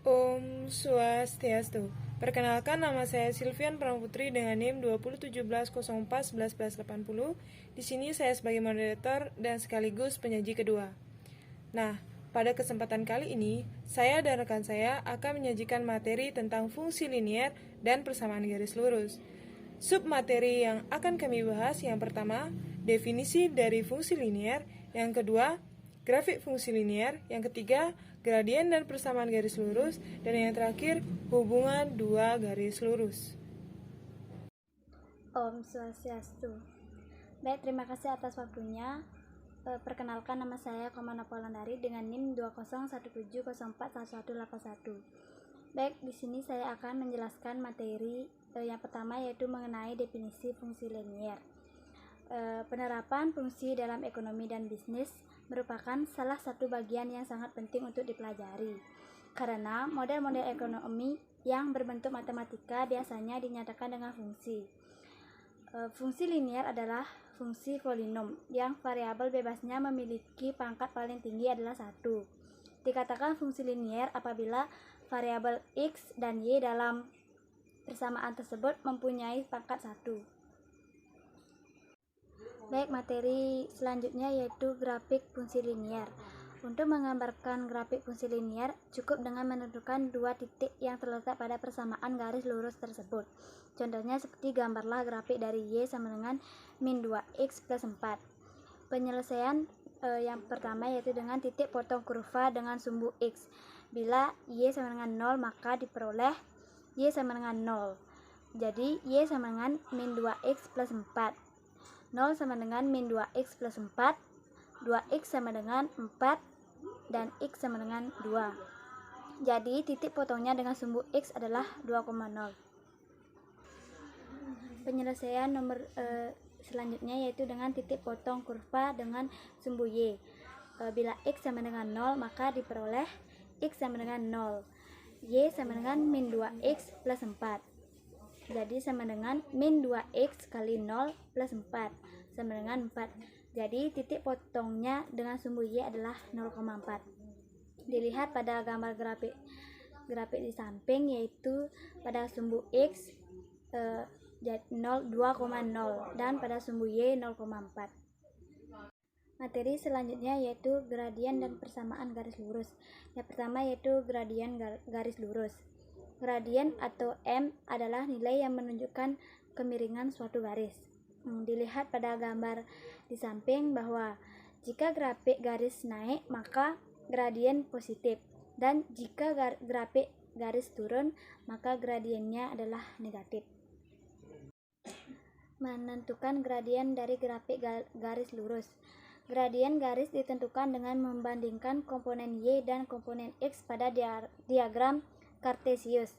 Om Swastiastu. Perkenalkan, nama saya Silvian Pramuputri dengan NIM 2017041180. Di sini saya sebagai moderator dan sekaligus penyaji kedua. Nah, pada kesempatan kali ini, saya dan rekan saya akan menyajikan materi tentang fungsi linier dan persamaan garis lurus. Submateri yang akan kami bahas yang pertama, definisi dari fungsi linier, yang kedua, grafik fungsi linier, yang ketiga, gradien dan persamaan garis lurus, dan yang terakhir, hubungan dua garis lurus. Om Swastiastu. Baik, terima kasih atas waktunya. Perkenalkan, nama saya Komana Polandari dengan NIM 2017041181. Baik, di sini saya akan menjelaskan materi yang pertama, yaitu mengenai definisi fungsi linier. Penerapan fungsi dalam ekonomi dan bisnis merupakan salah satu bagian yang sangat penting untuk dipelajari, karena model-model ekonomi yang berbentuk matematika biasanya dinyatakan dengan fungsi. Fungsi linier adalah fungsi polinom yang variabel bebasnya memiliki pangkat paling tinggi adalah 1. Dikatakan fungsi linier apabila variabel x dan y dalam persamaan tersebut mempunyai pangkat 1. Baik, materi selanjutnya yaitu grafik fungsi linier. Untuk menggambarkan grafik fungsi linier, cukup dengan menentukan dua titik yang terletak pada persamaan garis lurus tersebut. Contohnya seperti gambarlah grafik dari y sama dengan min 2x plus 4. Penyelesaian yang pertama yaitu dengan titik potong kurva dengan sumbu x. Bila y sama dengan 0, maka diperoleh y sama dengan 0. Jadi y sama dengan min 2x plus 4. 0 sama dengan min 2x plus 4, 2x sama dengan 4, dan x sama dengan 2. Jadi titik potongnya dengan sumbu x adalah 2,0. Penyelesaian nomor selanjutnya yaitu dengan titik potong kurva dengan sumbu y. Bila x sama dengan 0, maka diperoleh x sama dengan 0. Y sama dengan min 2x plus 4. Jadi sama dengan min 2x kali 0 plus 4 sama dengan 4. Jadi titik potongnya dengan sumbu y adalah 0,4. Dilihat pada gambar grafik di samping, yaitu pada sumbu x 2,0 dan pada sumbu y 0,4. Materi selanjutnya yaitu gradien dan persamaan garis lurus. Yang pertama yaitu gradien garis lurus. Gradien atau M adalah nilai yang menunjukkan kemiringan suatu garis. Dilihat pada gambar di samping bahwa jika grafik garis naik maka gradien positif, dan jika grafik garis turun maka gradiennya adalah negatif. Menentukan gradien dari grafik garis lurus. Gradien garis ditentukan dengan membandingkan komponen y dan komponen x pada diagram Cartesius.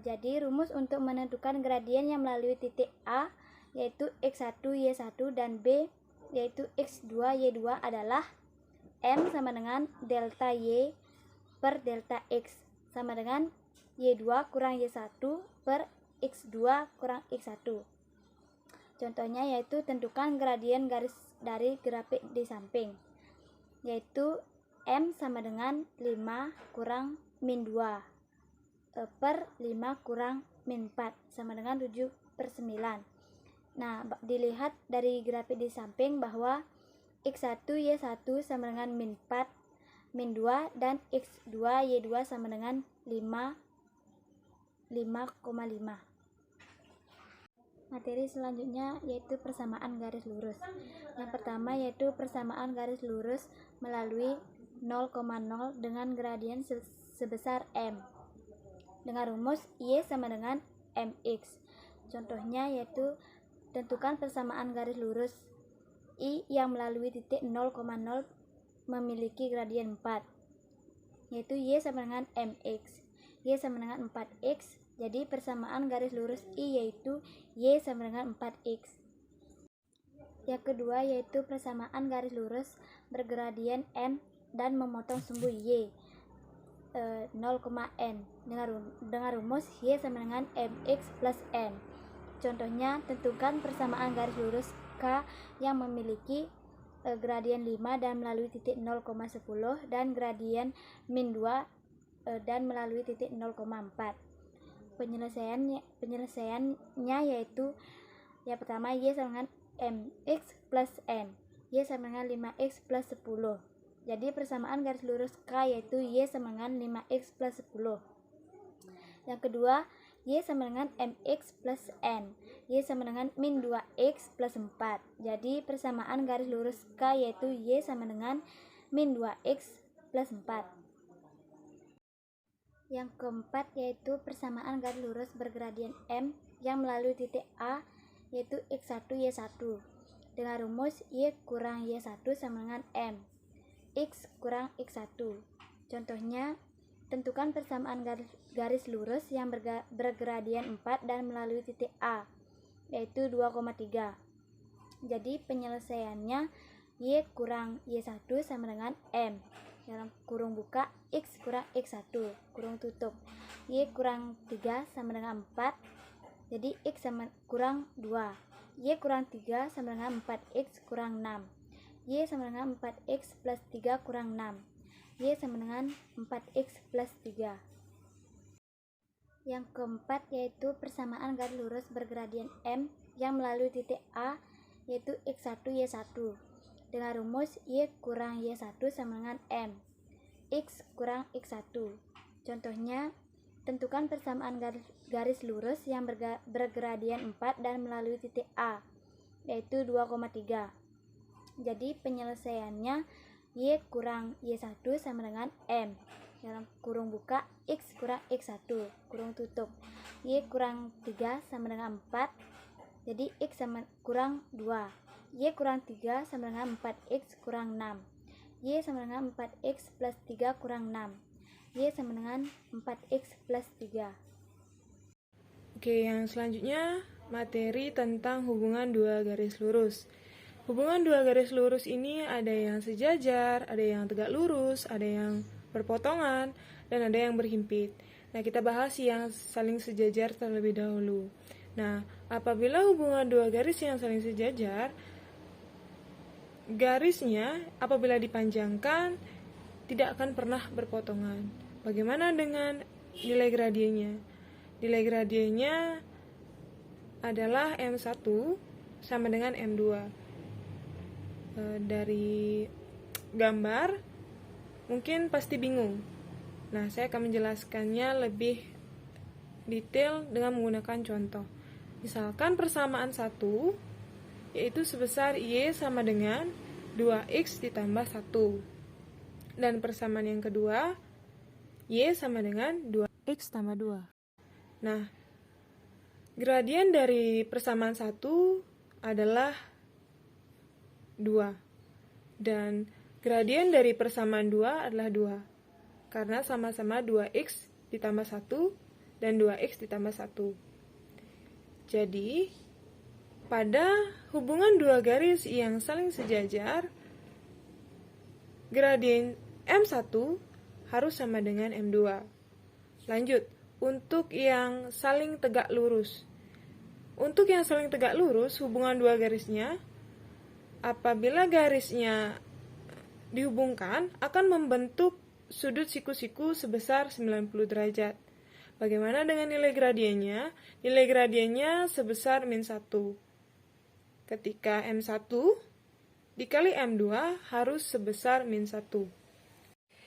Jadi rumus untuk menentukan gradien yang melalui titik A yaitu x1 y1 dan B yaitu x2 y2 adalah M sama dengan delta y per delta x sama dengan y2 kurang y1 per x2 kurang x1. Contohnya yaitu tentukan gradien garis dari grafik di samping, yaitu M sama dengan 5 kurang min 2 per 5 kurang min 4 sama dengan 7/9. Nah, dilihat dari grafik di samping bahwa x1 y1 sama dengan min 4 min 2 dan x2 y2 sama dengan 5,5. Materi selanjutnya yaitu persamaan garis lurus. Yang pertama yaitu persamaan garis lurus melalui 0,0 dengan gradien sebesar M dengan rumus y sama dengan mx. Contohnya yaitu tentukan persamaan garis lurus I yang melalui titik 0,0 memiliki gradien 4, yaitu y sama dengan mx. Y sama dengan 4x, jadi persamaan garis lurus I yaitu y sama dengan 4x. Yang kedua yaitu persamaan garis lurus bergradien M dan memotong sumbu y 0,n dengan rumus y sama dengan mx plus n. Contohnya tentukan persamaan garis lurus K yang memiliki gradien 5 dan melalui titik 0,10 dan gradien min 2 dan melalui titik 0,4. Penyelesaiannya yaitu yang pertama Y sama dengan mx plus n, Y sama dengan 5x plus 10. Jadi persamaan garis lurus K yaitu Y sama dengan 5x plus 10. Yang kedua, Y sama dengan mx plus n, Y sama dengan min 2x plus 4. Jadi persamaan garis lurus K yaitu Y sama dengan min 2x plus 4. Yang keempat yaitu persamaan garis lurus bergradien M yang melalui titik A yaitu x1 y1 dengan rumus y kurang y1 sama dengan m, x kurang x1. Contohnya, tentukan persamaan garis lurus yang bergradien 4 dan melalui titik A yaitu 2,3. Jadi penyelesaiannya y kurang y1 sama dengan m dalam kurung buka x kurang x1 kurung tutup, y kurang 3 sama dengan 4. Jadi x sama kurang 2, y kurang 3 sama dengan 4x kurang 6, y sama dengan 4x plus 3 kurang 6, y sama dengan 4x plus 3. Yang keempat yaitu persamaan garis lurus bergradien M yang melalui titik A yaitu x1 y1 dengan rumus y kurang y1 sama dengan m, x kurang x1. Contohnya, tentukan persamaan garis lurus yang bergradien 4 dan melalui titik A yaitu 2,3. Jadi penyelesaiannya y kurang y1 sama dengan m dalam kurung buka x kurang x1 kurung tutup, y kurang 3 sama dengan 4. Jadi x sama kurang 2, y kurang 3 sama dengan 4x kurang 6, y sama dengan 4x plus 3 kurang 6, y sama dengan 4x plus 3. Oke, yang selanjutnya materi tentang hubungan dua garis lurus. Hubungan dua garis lurus ini ada yang sejajar, ada yang tegak lurus, ada yang berpotongan, dan ada yang berhimpit. Nah, kita bahas yang saling sejajar terlebih dahulu. Nah, apabila hubungan dua garis yang saling sejajar, garisnya apabila dipanjangkan tidak akan pernah berpotongan. Bagaimana dengan nilai gradiennya? Nilai gradiennya adalah M1 sama dengan M2. Dari gambar mungkin pasti bingung. Nah, saya akan menjelaskannya lebih detail dengan menggunakan contoh. Misalkan persamaan 1 yaitu sebesar Y sama dengan 2X ditambah 1. Dan persamaan yang kedua, Y sama dengan 2X tambah 2. Nah, gradien dari persamaan 1 adalah 2. Dan gradien dari persamaan 2 adalah 2. Karena sama-sama 2X ditambah 1 dan 2X ditambah 1. Jadi, pada hubungan dua garis yang saling sejajar, gradien M1 harus sama dengan M2. Lanjut, untuk yang saling tegak lurus. Untuk yang saling tegak lurus, hubungan dua garisnya, apabila garisnya dihubungkan, akan membentuk sudut siku-siku sebesar 90 derajat. Bagaimana dengan nilai gradiennya? Nilai gradiennya sebesar min 1. Ketika M1 dikali M2 harus sebesar min 1.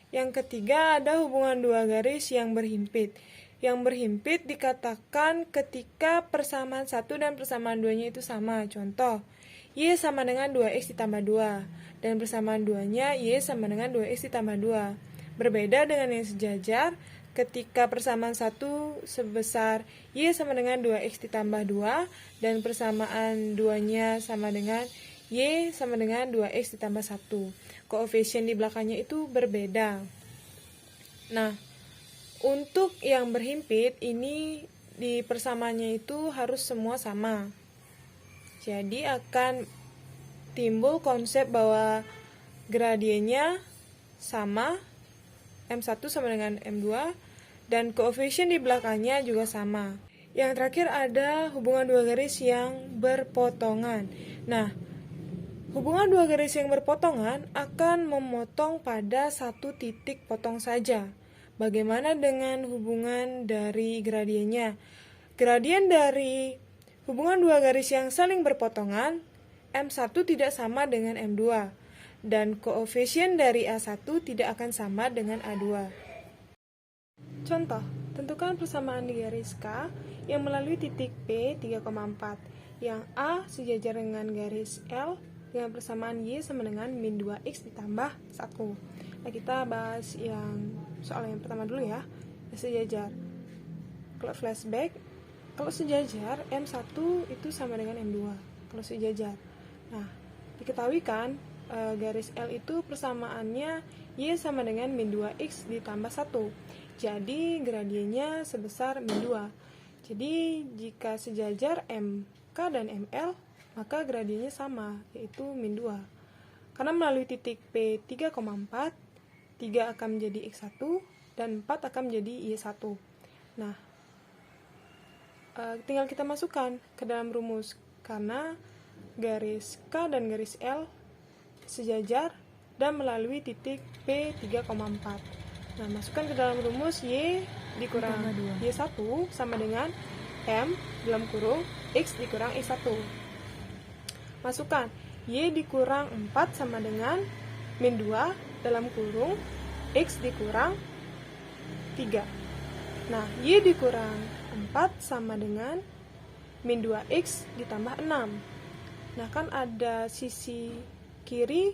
Yang ketiga ada hubungan dua garis yang berhimpit. Yang berhimpit dikatakan ketika persamaan 1 dan persamaan 2-nya itu sama. Contoh, Y sama dengan 2X ditambah 2. Dan persamaan 2-nya Y sama dengan 2X ditambah 2. Berbeda dengan yang sejajar, ketika persamaan 1 sebesar Y sama dengan 2X ditambah 2, dan persamaan 2-nya sama dengan Y sama dengan 2X ditambah 1. Koefisien di belakangnya itu berbeda. Nah, untuk yang berhimpit, ini di persamaannya itu harus semua sama. Jadi akan timbul konsep bahwa gradiennya sama, M1 sama dengan M2, dan koefisien di belakangnya juga sama. Yang terakhir ada hubungan dua garis yang berpotongan. Nah, hubungan dua garis yang berpotongan akan memotong pada satu titik potong saja. Bagaimana dengan hubungan dari gradiennya? Gradien dari hubungan dua garis yang saling berpotongan, M1 tidak sama dengan M2, dan koefisien dari A1 tidak akan sama dengan A2. Contoh, tentukan persamaan di garis K yang melalui titik P 3,4, yang A sejajar dengan garis L dengan persamaan Y sama dengan min 2X ditambah 1. Nah, kita bahas yang soal yang pertama dulu ya, sejajar. Kalau flashback, kalau sejajar, M1 itu sama dengan M2, kalau sejajar. Nah, diketahui kan, garis L itu persamaannya Y sama dengan min 2X ditambah 1. Jadi, gradiennya sebesar min 2. Jadi, jika sejajar MK dan ML, maka gradiennya sama, yaitu min 2. Karena melalui titik P 3,4, 3 akan menjadi X1, dan 4 akan menjadi Y1. Nah, tinggal kita masukkan ke dalam rumus, karena garis K dan garis L sejajar dan melalui titik P 3,4. Nah, masukkan ke dalam rumus Y dikurang Y1 sama dengan M dalam kurung X dikurang X1. Masukkan Y dikurang 4 sama dengan min 2 dalam kurung X dikurang 3. Nah, Y dikurang 4 sama dengan min 2X ditambah 6. Nah, kan ada sisi kiri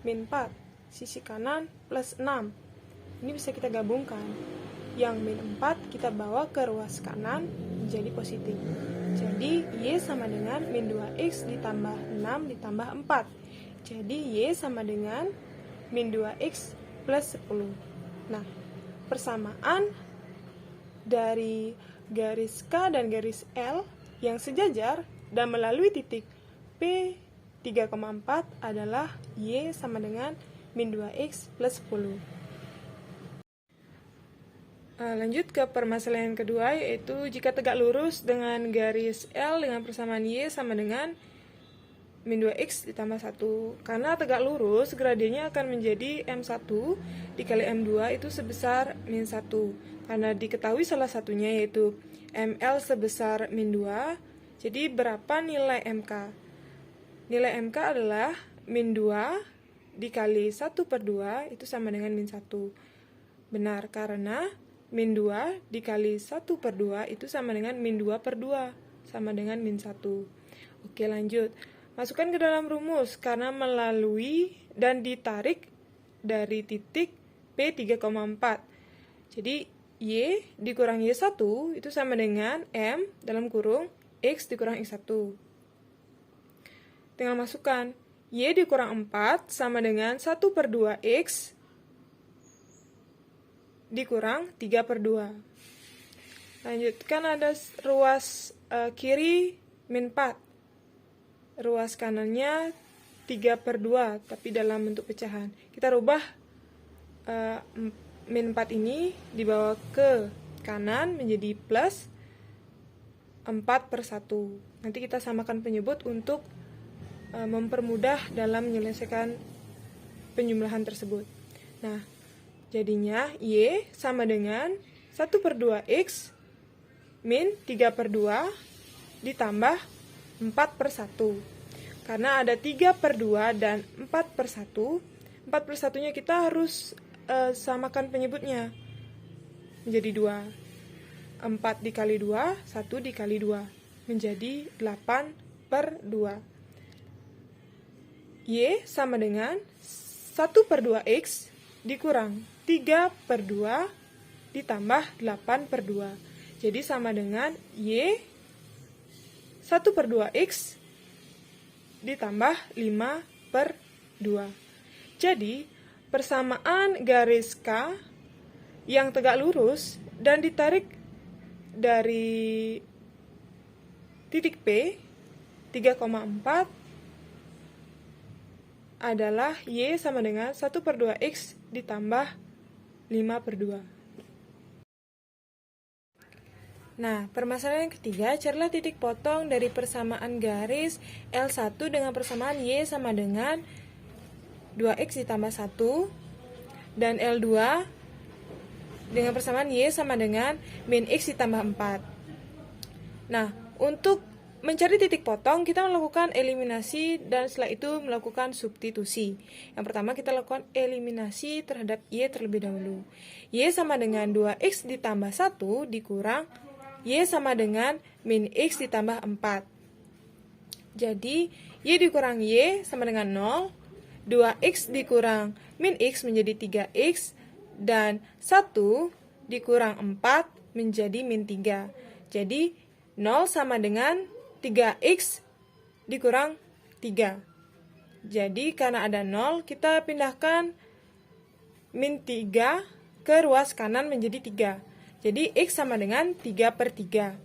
min 4, sisi kanan plus 6. Ini bisa kita gabungkan. Yang min 4 kita bawa ke ruas kanan menjadi positif. Jadi, Y sama dengan min 2X ditambah 6 ditambah 4. Jadi, Y sama dengan min 2X plus 10. Nah, persamaan dari garis K dan garis L yang sejajar dan melalui titik P 3,4 adalah Y sama dengan min 2X plus 10. Lanjut ke permasalahan kedua, yaitu jika tegak lurus dengan garis L dengan persamaan Y sama dengan min 2X ditambah 1. Karena tegak lurus, gradiennya akan menjadi M1 dikali M2 itu sebesar min 1. Karena diketahui salah satunya yaitu ML sebesar min 2, jadi berapa nilai MK? Nilai MK adalah min 2 dikali 1/2 itu sama dengan min 1. Benar, karena min 2 dikali 1/2 itu sama dengan min 2/2, sama dengan min 1. Oke, lanjut. Masukkan ke dalam rumus, karena melalui dan ditarik dari titik P 3,4. Jadi, Y dikurang Y1 itu sama dengan M dalam kurung X dikurang X1. Tinggal masukkan. Y dikurang 4 sama dengan 1/2X dikurang 3/2. Lanjutkan, ada ruas kiri min 4. Ruas kanannya 3/2, tapi dalam bentuk pecahan. Kita rubah min 4 ini dibawa ke kanan menjadi plus 4/1. Nanti kita samakan penyebut untuk mempermudah dalam menyelesaikan penjumlahan tersebut. Nah, jadinya Y sama dengan 1/2X min 3/2 ditambah 4/1. Karena ada 3/2 dan 4/1, 4/1-nya kita harus samakan penyebutnya menjadi 2. 4 dikali 2, 1 dikali 2 menjadi 8/2. Y sama dengan 1/2X dikurang 3/2 ditambah 8/2. Jadi sama dengan Y 1/2X ditambah 5/2. Jadi, persamaan garis K yang tegak lurus dan ditarik dari titik P 3,4 adalah Y sama dengan 1/2X ditambah 5/2. Nah, permasalahan yang ketiga, carilah titik potong dari persamaan garis L1 dengan persamaan Y sama dengan 2X ditambah 1 dan L2 dengan persamaan Y sama dengan min X ditambah 4. Nah, untuk mencari titik potong, kita melakukan eliminasi dan setelah itu melakukan substitusi. Yang pertama kita lakukan eliminasi terhadap Y terlebih dahulu. Y sama dengan 2X ditambah 1 dikurang Y sama dengan min X ditambah 4. Jadi, Y dikurang Y sama dengan 0, 2X dikurang min X menjadi 3X, dan 1 dikurang 4 menjadi min 3. Jadi, 0 sama dengan 3X dikurang 3. Jadi, karena ada 0, kita pindahkan min 3 ke ruas kanan menjadi 3. Jadi, X sama dengan 3/3.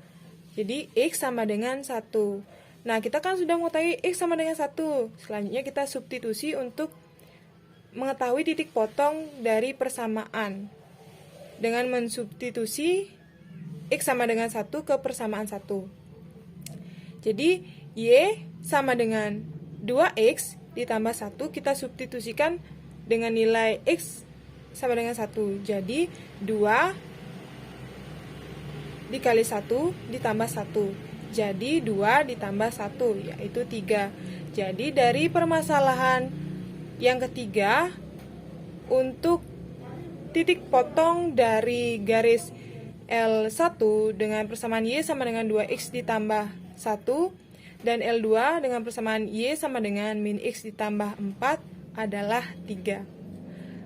Jadi, X sama dengan 1. Nah, kita kan sudah mengetahui X sama dengan 1. Selanjutnya, kita substitusi untuk mengetahui titik potong dari persamaan. Dengan mensubstitusi X sama dengan 1 ke persamaan 1. Jadi, Y sama dengan 2X ditambah 1, kita substitusikan dengan nilai X sama dengan 1. Jadi, 2 dikali 1 ditambah 1. Jadi, 2 ditambah 1, yaitu 3. Jadi, dari permasalahan yang ketiga, untuk titik potong dari garis L1 dengan persamaan Y sama dengan 2X ditambah 1 dan L2 dengan persamaan Y sama dengan min X ditambah 4 adalah 3.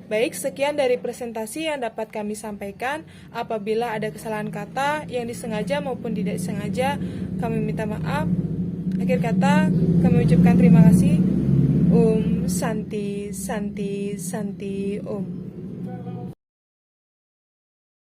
Baik, sekian dari presentasi yang dapat kami sampaikan. Apabila ada kesalahan kata yang disengaja maupun tidak disengaja, kami minta maaf. Akhir kata, kami ucapkan terima kasih. Om Santi Santi Santi Om.